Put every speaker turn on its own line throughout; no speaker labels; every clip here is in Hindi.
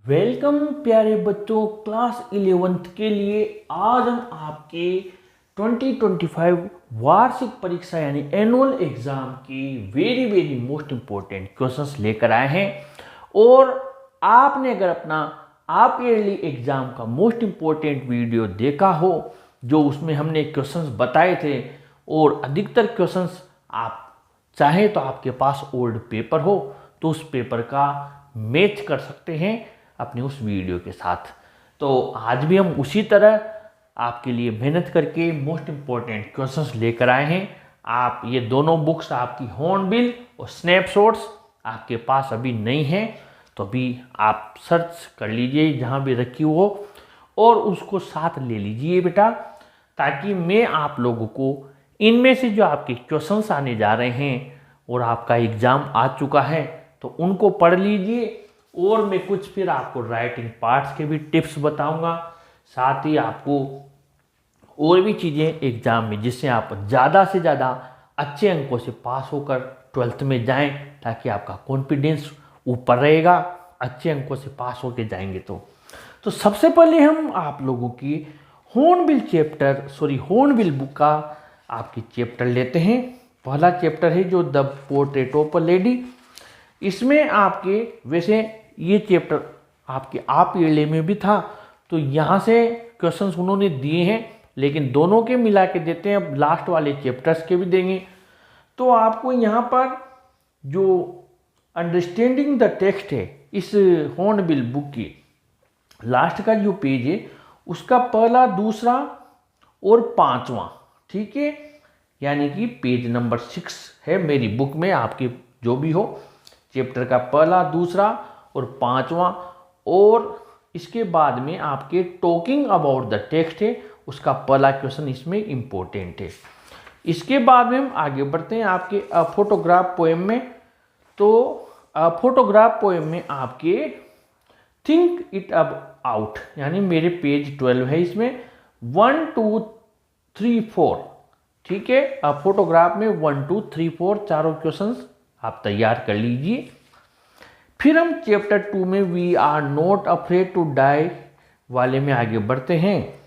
वेलकम प्यारे बच्चों, क्लास 11th के लिए आज हम आपके 2025 वार्षिक परीक्षा यानी एनुअल एग्जाम की वेरी मोस्ट इम्पोर्टेंट क्वेश्चंस लेकर आए हैं। और आपने अगर अपना आप ईयरली एग्जाम का मोस्ट इम्पोर्टेंट वीडियो देखा हो, जो उसमें हमने क्वेश्चंस बताए थे, और अधिकतर क्वेश्चंस आप चाहे तो आपके पास ओल्ड पेपर हो तो उस पेपर का मैच कर सकते हैं अपने उस वीडियो के साथ। तो आज भी हम उसी तरह आपके लिए मेहनत करके मोस्ट इम्पोर्टेंट क्वेश्चंस लेकर आए हैं। आप ये दोनों बुक्स आपकी हॉर्नबिल और स्नैपशॉट्स आपके पास अभी नहीं हैं, तो अभी आप सर्च कर लीजिए जहाँ भी रखी हो और उसको साथ ले लीजिए बेटा, ताकि मैं आप लोगों को इनमें से जो आपके क्वेश्चंस आने जा रहे हैं और आपका एग्ज़ाम आ चुका है तो उनको पढ़ लीजिए। और मैं कुछ फिर आपको राइटिंग पार्ट्स के भी टिप्स बताऊंगा, साथ ही आपको और भी चीज़ें एग्ज़ाम में जिससे आप ज़्यादा से ज़्यादा अच्छे अंकों से पास होकर 12th में जाएं, ताकि आपका कॉन्फिडेंस ऊपर रहेगा। अच्छे अंकों से पास होकर जाएंगे तो सबसे पहले हम आप लोगों की हॉर्नबिल बुक का आपकी चैप्टर लेते हैं। पहला चैप्टर है जो the portrait of a lady. इसमें आपके वैसे ये चैप्टर आपके आप ईयरली में भी था, तो यहाँ से क्वेश्चंस उन्होंने दिए हैं, लेकिन दोनों के मिला के देते हैं। अब लास्ट वाले चैप्टर्स के भी देंगे। तो आपको यहाँ पर जो अंडरस्टैंडिंग द टेक्स्ट है, इस हॉर्नबिल बुक की लास्ट का जो पेज है उसका पहला, दूसरा और पांचवा, ठीक है, यानी कि पेज नंबर 6 है मेरी बुक में। आपके जो भी हो, चैप्टर का पहला, दूसरा और पांचवा। और इसके बाद में आपके टॉकिंग अबाउट द टेक्स्ट है, उसका पहला क्वेश्चन इसमें इंपॉर्टेंट है। इसके बाद में हम आगे बढ़ते हैं आपके फोटोग्राफ पोएम में। तो फोटोग्राफ पोएम में आपके थिंक इट अब आउट, यानी मेरे पेज 12 है, इसमें 1 2 3 4, ठीक है। अब फोटोग्राफ में 1 2 3 4 चारों क्वेश्चंस आप तैयार कर लीजिए। फिर हम चैप्टर 2 में we are not afraid to die वाले में आगे बढ़ते हैं।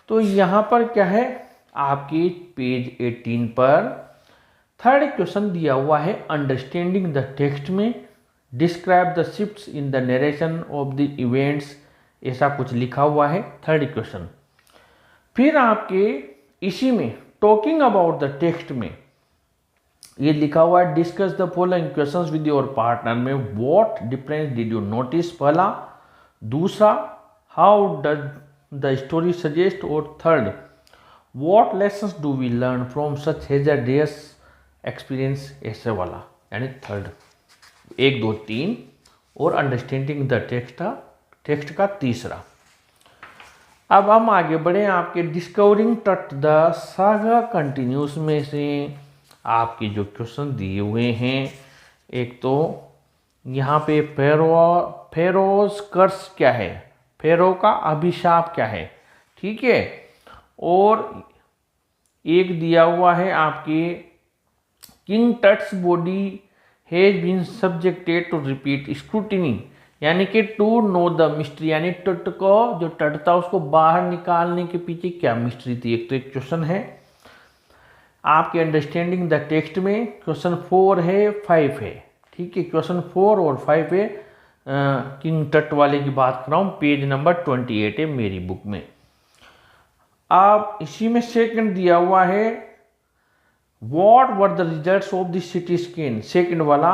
तो यहाँ पर क्या है, आपके पेज 18 पर थर्ड क्वेश्चन दिया हुआ है अंडरस्टैंडिंग द टेक्स्ट में। Describe the shifts in the narration of the events, ऐसा कुछ लिखा हुआ है थर्ड क्वेश्चन। फिर आपके इसी में टॉकिंग अबाउट द टेक्स्ट में ये लिखा हुआ है discuss the following questions with your partner में what difference did you notice, पहला। दूसरा, how does the story suggest, और third, what lessons do we learn from such hazardous experience, ऐसे वाला, यानी थर्ड 1 2 3 और अंडरस्टैंडिंग द टेक्स्ट का तीसरा। अब हम आगे बढ़े आपके डिस्कवरिंग टट द सागा कंटिन्यूस में से आपके जो क्वेश्चन दिए हुए हैं। एक तो यहाँ पे फेरोज कर्स क्या है, फेरो का अभिशाप क्या है, ठीक है। और एक दिया हुआ है आपके King Tut's body has been subjected to repeat scrutiny, यानी कि टू नो द मिस्ट्री, यानी टट को जो टट था उसको बाहर निकालने के पीछे क्या मिस्ट्री थी, एक तो एक क्वेश्चन है। आपके अंडरस्टैंडिंग द टेक्स्ट में क्वेश्चन 4 है 5 है, ठीक है। क्वेश्चन 4 और 5 है, किंग टट वाले की बात कर रहा हूँ, पेज नंबर 28 है मेरी बुक में। अब इसी में सेकंड दिया हुआ है what were the results of the CT scan, second वाला।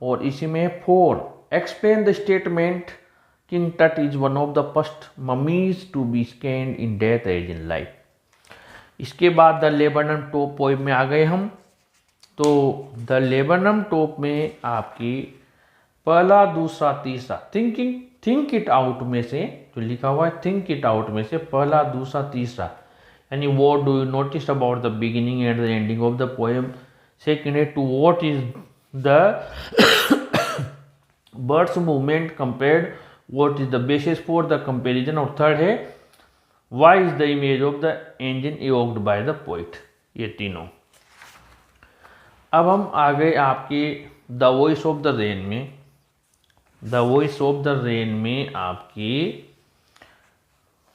और इसी में 4 explain the statement King Tut is one of the first mummies to be scanned in death as in life. इसके बाद द लेबनम टॉप पोएम में आ गए हम। तो द लेबनम टॉप में आपकी पहला, दूसरा, तीसरा थिंक इट आउट में से जो लिखा हुआ है, थिंक इट आउट में से पहला, दूसरा, तीसरा, यानी what do you notice about the beginning and the ending of the poem. Second है two what is the bird's movement compared, what is the basis for the comparison. और थर्ड है why is the image of the engine evoked by the poet. ये तीनों। अब हम आ गए आपके the voice of the rain में। The voice of the rain में आपकी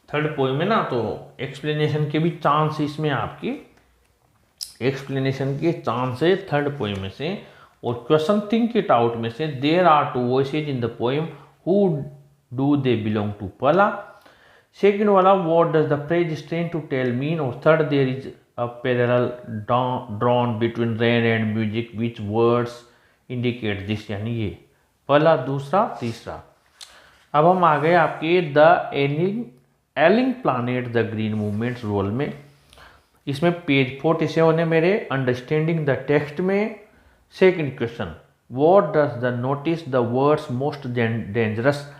थर्ड पोएम है ना, तो एक्सप्लेनेशन के भी चांस इसमें आपकी एक्सप्लेनेशन के चांस है थर्ड पोएम में से। और क्वेश्चन थिंक इट आउट में से there are two voices in the poem, who do they belong to, पहला। सेकेंड वाला what does the phrase strain to tell mean, और third there is a parallel drawn between rain and music which words indicate this, यानी ये पहला, दूसरा, तीसरा। अब हम आ गए आपके the ailing planet the green movement's role में। इसमें पेज 47 है मेरे, अंडरस्टैंडिंग द टेक्स्ट में। Second question, what does the notice the words most dangerous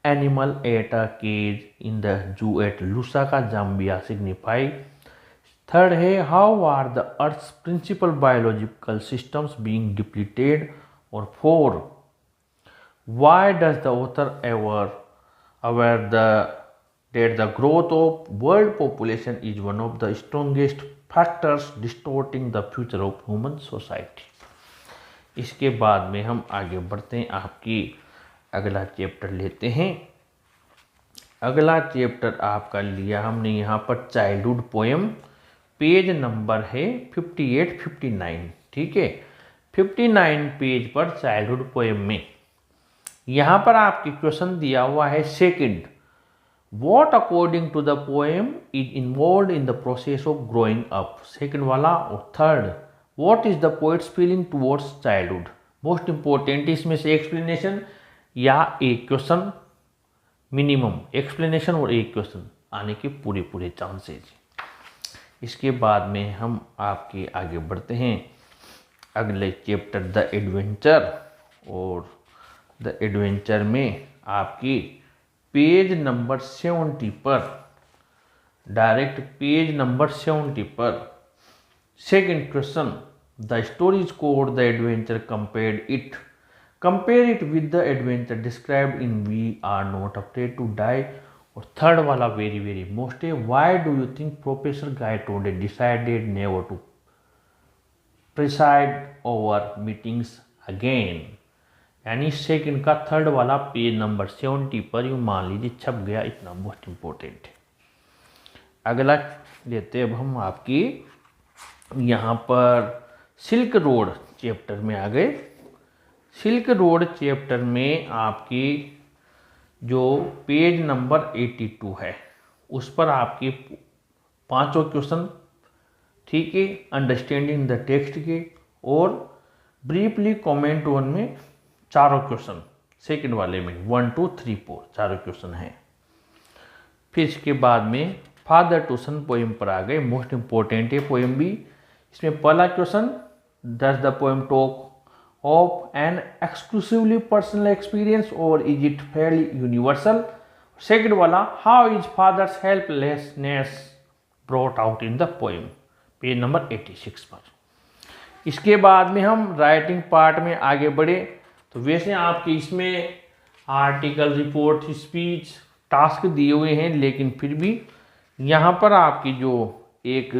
animal at a cage in the zoo at Lusaka Zambia signify. Third है, how are the earth's principal biological systems being depleted. और four, why does the author ever aware that the growth of world population is one of the strongest factors distorting the future of human society। इसके बाद में हम आगे बढ़ते हैं, आपकी अगला चैप्टर लेते हैं। अगला चैप्टर आपका लिया हमने यहाँ पर चाइल्डहुड पोएम, पेज नंबर है 58-59, ठीक है। 59 पेज पर चाइल्डहुड पोएम में यहाँ पर आपकी क्वेश्चन दिया हुआ है second, what according to the poem is involved in the process of growing up, second वाला। और third, what is the poet's feeling towards childhood। Most important इसमें से एक्सप्लेनेशन या एक क्वेश्चन, मिनिमम एक्सप्लेनेशन और एक क्वेश्चन आने के पूरे चांसेज। इसके बाद में हम आपके आगे बढ़ते हैं अगले चैप्टर द एडवेंचर। और द एडवेंचर में आपकी पेज नंबर 70 पर, डायरेक्ट पेज नंबर 70 पर second question, the story is called the adventure compare it with the adventure described in we are not afraid to die. और थर्ड वाला वेरी मोस्ट है, why do you think professor Gaitonde decided never to preside over meetings again, यानी सेकंड का थर्ड वाला पेज नंबर 70 पर यूँ मान लीजिए छप गया, इतना मोस्ट इंपॉर्टेंट है। अगला लेते अब हम आपकी यहाँ पर सिल्क रोड चैप्टर में आ गए। सिल्क रोड चैप्टर में आपकी जो पेज नंबर 82 है उस पर आपके पांचों क्वेश्चन, ठीक है, अंडरस्टैंडिंग द टेक्स्ट के और ब्रीफली कमेंट वन में चारों क्वेश्चन, सेकंड वाले में 1, 2, 3, 4 चारों क्वेश्चन हैं। फिर इसके बाद में फादर टू सन पोएम पर आ गए, मोस्ट इंपॉर्टेंट है पोएम भी। इसमें पहला question, does the poem talk of an exclusively personal experience और is it fairly universal. Second वाला, how is father's helplessness brought out in the poem, page number 86 पर। इसके बाद में हम राइटिंग पार्ट में आगे बढ़े। तो वैसे आपके इसमें आर्टिकल, रिपोर्ट, स्पीच, टास्क दिए हुए हैं, लेकिन फिर भी यहाँ पर आपकी जो एक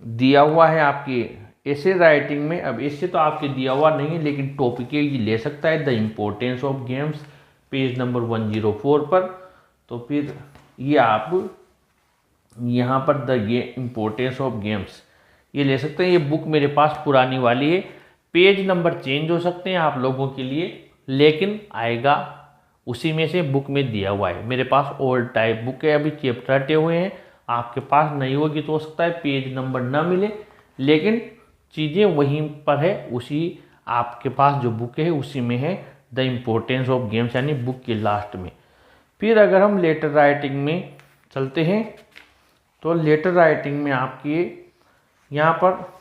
दिया हुआ है आपके ऐसे राइटिंग में, अब ऐसे तो आपके दिया हुआ नहीं है लेकिन टॉपिक ये ले सकता है, the importance of games, page number 104 पर। तो फिर ये आप यहाँ पर द इम्पोर्टेंस ऑफ गेम्स ये ले सकते हैं। ये बुक मेरे पास पुरानी वाली है, पेज नंबर चेंज हो सकते हैं आप लोगों के लिए, लेकिन आएगा उसी में से, बुक में दिया हुआ है। मेरे पास ओल्ड टाइप बुक है, अभी चैप्टर हटे हुए हैं, आपके पास नहीं होगी तो हो सकता है पेज नंबर ना मिले, लेकिन चीज़ें वहीं पर है, उसी आपके पास जो बुक है उसी में है, द इम्पोर्टेंस ऑफ गेम्स, यानी बुक के लास्ट में। फिर अगर हम लेटर राइटिंग में चलते हैं तो लेटर राइटिंग में आपकी यहाँ पर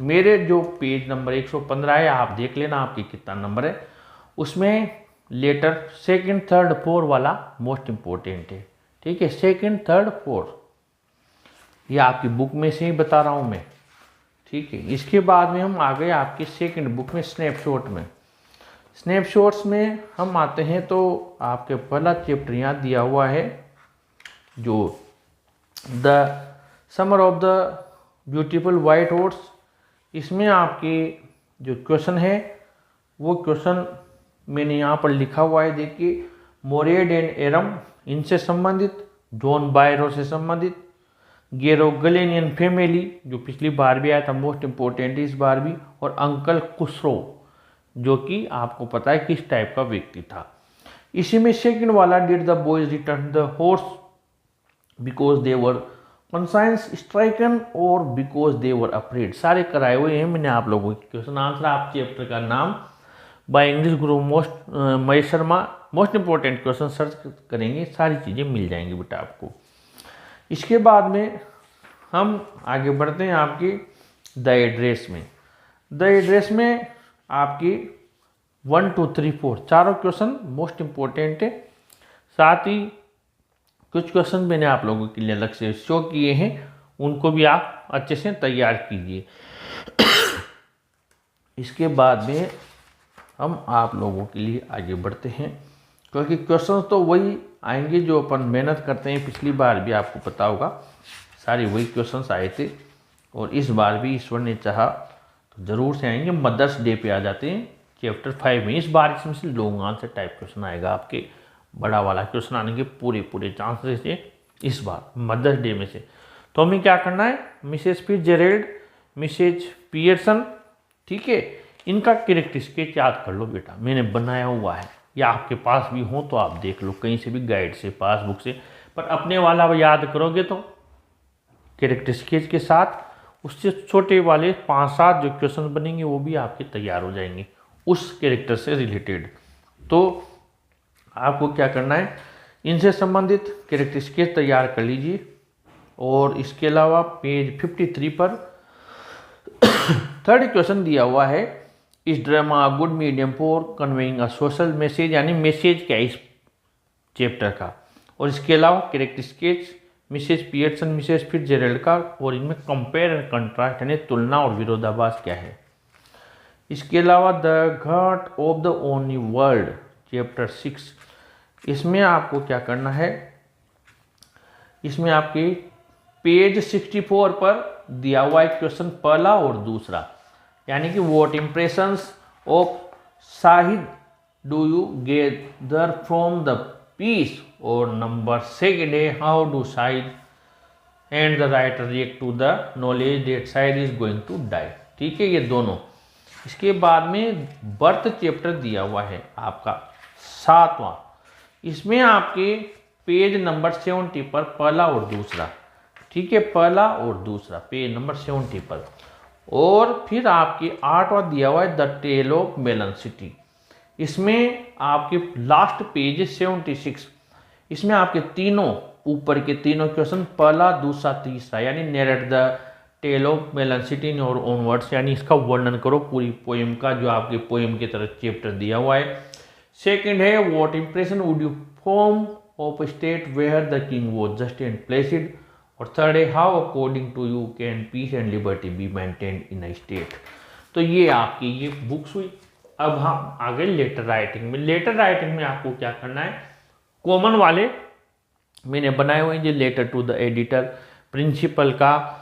मेरे जो पेज नंबर 115 है, आप देख लेना आपकी कितना नंबर है, उसमें लेटर सेकंड, थर्ड, फोर वाला मोस्ट इंपॉर्टेंट है, ठीक है। सेकंड, थर्ड, फोर ये आपकी बुक में से ही बता रहा हूँ मैं, ठीक है। इसके बाद में हम आ गए आपकी सेकंड बुक में स्नैपशॉट में। स्नैपशॉट्स में हम आते हैं तो आपके पहला चैप्टर यहाँ दिया हुआ है, जो the summer of the beautiful white horse. इसमें आपके जो क्वेश्चन है वो क्वेश्चन मैंने यहाँ पर लिखा हुआ है, देखिए, मोरेड एंड एरम इनसे संबंधित, जॉन बायरो से संबंधित, गेरोगलेनियन फैमिली जो पिछली बार भी आया था, मोस्ट इंपॉर्टेंट इस बार भी, और अंकल खुसरो जो कि आपको पता है किस टाइप का व्यक्ति था। इसी में सेकंड वाला, did the boys return the horse because they were conscience stricken और बिकॉज दे वर अफ्रेड, सारे कराए हुए हैं मैंने आप लोगों के क्वेश्चन आंसर। आप चैप्टर का नाम by English Guru Mahesh Sharma most important question search करेंगे, सारी चीज़ें मिल जाएंगी बेटा आपको। इसके बाद में हम आगे बढ़ते हैं आपकी द एड्रेस में। द एड्रेस में आपकी 1 2 3 4 चारों क्वेश्चन मोस्ट इंपॉर्टेंट है, साथ ही कुछ क्वेश्चन मैंने आप लोगों के लिए अलग से शो किए हैं, उनको भी आप अच्छे से तैयार कीजिए। इसके बाद में हम आप लोगों के लिए आगे बढ़ते हैं, क्योंकि क्वेश्चन तो वही आएंगे जो अपन मेहनत करते हैं। पिछली बार भी आपको पता होगा सारे वही क्वेश्चंस आए थे, और इस बार भी ईश्वर ने चाहा तो ज़रूर से आएंगे। मदर्स डे पे आ जाते हैं चैप्टर 5 में। इस बार इसमें से लॉन्ग आंसर टाइप क्वेश्चन आएगा, आपके बड़ा वाला क्वेश्चन आने के पूरे चांसेस है इस बार मदर्स डे में से। तो हमें क्या करना है, मिसेज फिट्जजेराल्ड, मिसेज पियर्सन, ठीक है, इनका कैरेक्टर स्केच याद कर लो बेटा, मैंने बनाया हुआ है, या आपके पास भी हो तो आप देख लो कहीं से भी, गाइड से, पासबुक से, पर अपने वाला याद करोगे तो कैरेक्टर स्केच के साथ उससे छोटे वाले 5-7 जो क्वेश्चन बनेंगे वो भी आपके तैयार हो जाएंगे उस कैरेक्टर से रिलेटेड। तो आपको क्या करना है, इनसे संबंधित कैरेक्टर स्केच तैयार कर लीजिए। और इसके अलावा पेज 53 पर थर्ड क्वेश्चन दिया हुआ है, इस drama good medium for conveying a social message, यानी मैसेज क्या है इस चैप्टर का। और इसके अलावा character sketch Mrs Pearson, Mrs Fitzgerald का, और इनमें कंपेयर एंड कंट्रास्ट यानी तुलना और विरोधाभास क्या है। इसके अलावा the Ghat of the only world chapter 6, इसमें आपको क्या करना है, इसमें आपके पेज 64 पर दिया हुआ एक क्वेश्चन पहला और दूसरा, यानी कि what impressions of Shahid do you gather from the piece, और नंबर सेकेंड है how do Shahid and the writer react to the knowledge that Shahid is going to die, ठीक है, ये दोनों। इसके बाद में बर्थ चैप्टर दिया हुआ है आपका 7वां, इसमें आपके पेज नंबर 70 पर पहला और दूसरा, ठीक है, पहला और दूसरा पेज नंबर 70 पर। और फिर आपके 8वां दिया हुआ है द टेल ऑफ मेलनसिटी, इसमें आपके लास्ट पेज 76, इसमें आपके तीनों ऊपर के तीनों क्वेश्चन पहला दूसरा तीसरा, यानी नरेट द टेल ऑफ मेलनसिटी और ऑनवर्ड्स, यानी इसका वर्णन करो पूरी पोएम का, जो आपके पोएम की तरह चैप्टर दिया हुआ है। सेकंड है what impression would you form of state where the king was just and placid, और थर्ड है how according to you can peace and liberty be maintained in a state. तो ये आपकी ये बुक्स हुई। अब हम आगे लेटर राइटिंग में। लेटर राइटिंग में आपको क्या करना है, कॉमन वाले मैंने बनाए हुए हैं, जो letter to the editor, principal का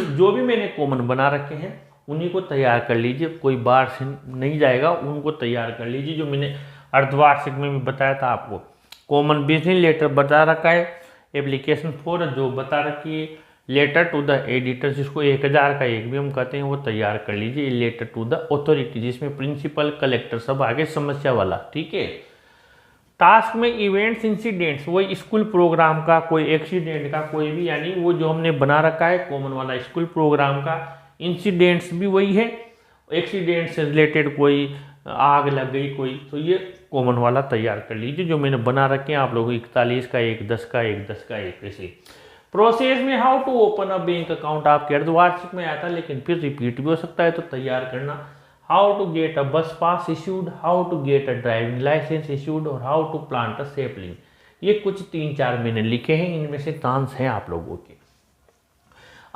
जो भी मैंने कॉमन बना रखे हैं उन्हीं को तैयार कर लीजिए, कोई बाहर से नहीं जाएगा, उनको तैयार कर लीजिए। जो मैंने अर्धवार्षिक में भी बताया था आपको, कॉमन बिजनेस लेटर बता रखा है, एप्लीकेशन फॉर जो बता रखी है, लेटर टू द एडिटर जिसको 1000 का एक भी हम कहते हैं वो तैयार कर लीजिए। लेटर टू द अथॉरिटी जिसमें प्रिंसिपल कलेक्टर सब आगे समस्या वाला, ठीक है। टास्क में इवेंट्स इंसिडेंट्स, वही स्कूल प्रोग्राम का कोई एक्सीडेंट का कोई भी, यानी वो जो हमने बना रखा है कॉमन वाला स्कूल प्रोग्राम का, इंसिडेंट्स भी वही है, एक्सीडेंट से रिलेटेड कोई आग लग गई कोई, तो ये कॉमन वाला तैयार कर लीजिए जो मैंने बना रखे हैं आप लोगों को, 41 का एक, 10 का एक, 10 का एक, ऐसे। प्रोसेस में how to open a bank account आपके अर्धवार्षिक में आया था, लेकिन फिर रिपीट भी हो सकता है, तो तैयार करना। How to get a bus pass issued, how to get a driving licence issued, और how to plant a sapling. ये कुछ 3-4 मैंने लिखे हैं, इनमें से चांस हैं आप लोगों के।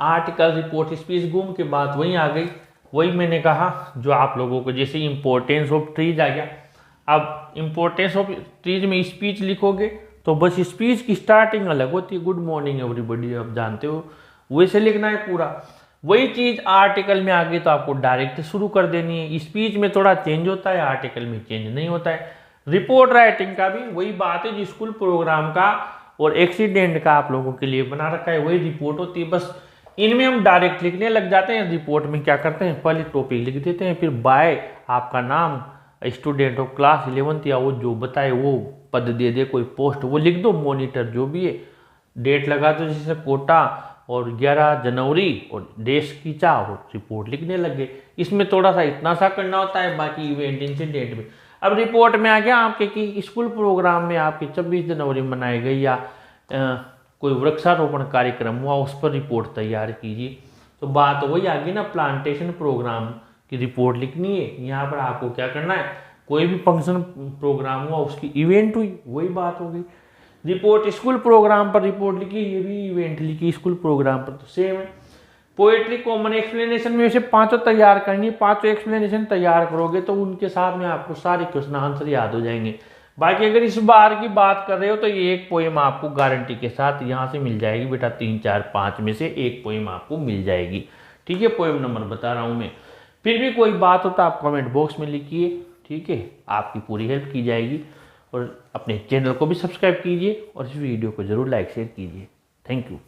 आर्टिकल, रिपोर्ट, स्पीच, गुम के बाद वही आ गई, वही मैंने कहा जो आप लोगों को, जैसे इंपॉर्टेंस ऑफ ट्रीज आ गया। अब इंपॉर्टेंस ऑफ ट्रीज में स्पीच लिखोगे तो बस स्पीच की स्टार्टिंग अलग होती है, गुड मॉर्निंग एवरीबॉडी, आप जानते हो, वैसे लिखना है पूरा। वही चीज़ आर्टिकल में आगे तो आपको डायरेक्ट शुरू कर देनी है। स्पीच में थोड़ा चेंज होता है, आर्टिकल में चेंज नहीं होता है। रिपोर्ट राइटिंग का भी वही बात है, जो स्कूल प्रोग्राम का और एक्सीडेंट का आप लोगों के लिए बना रखा है वही रिपोर्ट होती है। बस इनमें हम डायरेक्ट लिखने लग जाते हैं। रिपोर्ट में क्या करते हैं, पहले टॉपिक लिख देते हैं, फिर बाय आपका नाम, स्टूडेंट ऑफ क्लास 11th या वो जो बताए वो पद दे दे, कोई पोस्ट वो लिख दो, मॉनिटर जो भी है, डेट लगा दो, जैसे कोटा और 11 जनवरी और देश की चाह और रिपोर्ट लिखने लग गए। इसमें थोड़ा सा इतना सा करना होता है, बाकी इवेंट इंसिडेंट में। अब रिपोर्ट में आ गया आपके कि स्कूल प्रोग्राम में आपके 26 जनवरी मनाई गई या कोई वृक्षारोपण कार्यक्रम हुआ, उस पर रिपोर्ट तैयार कीजिए। तो बात वही आ गई ना, प्लांटेशन प्रोग्राम की रिपोर्ट लिखनी है। यहाँ पर आपको क्या करना है, कोई भी फंक्शन प्रोग्राम हुआ उसकी इवेंट हुई, वही बात हो गई। रिपोर्ट स्कूल प्रोग्राम पर रिपोर्ट लिखी, ये भी इवेंट लिखी स्कूल प्रोग्राम पर, तो सेम है। पोएट्री कॉमन एक्सप्लेनेशन में वैसे पांचों तैयार करनी है, पांचों एक्सप्लेनेशन तैयार करोगे तो उनके साथ में आपको सारे क्वेश्चन आंसर याद हो जाएंगे। बाकी अगर इस बार की बात कर रहे हो तो ये एक पोएम आपको गारंटी के साथ यहाँ से मिल जाएगी बेटा, 3 4 5 में से एक पोएम आपको मिल जाएगी। ठीक है, पोएम नंबर बता रहा हूँ मैं। फिर भी कोई बात हो तो आप कमेंट बॉक्स में लिखिए, ठीक है, आपकी पूरी हेल्प की जाएगी। और अपने चैनल को भी सब्सक्राइब कीजिए और इस वीडियो को जरूर लाइक शेयर कीजिए। Thank you.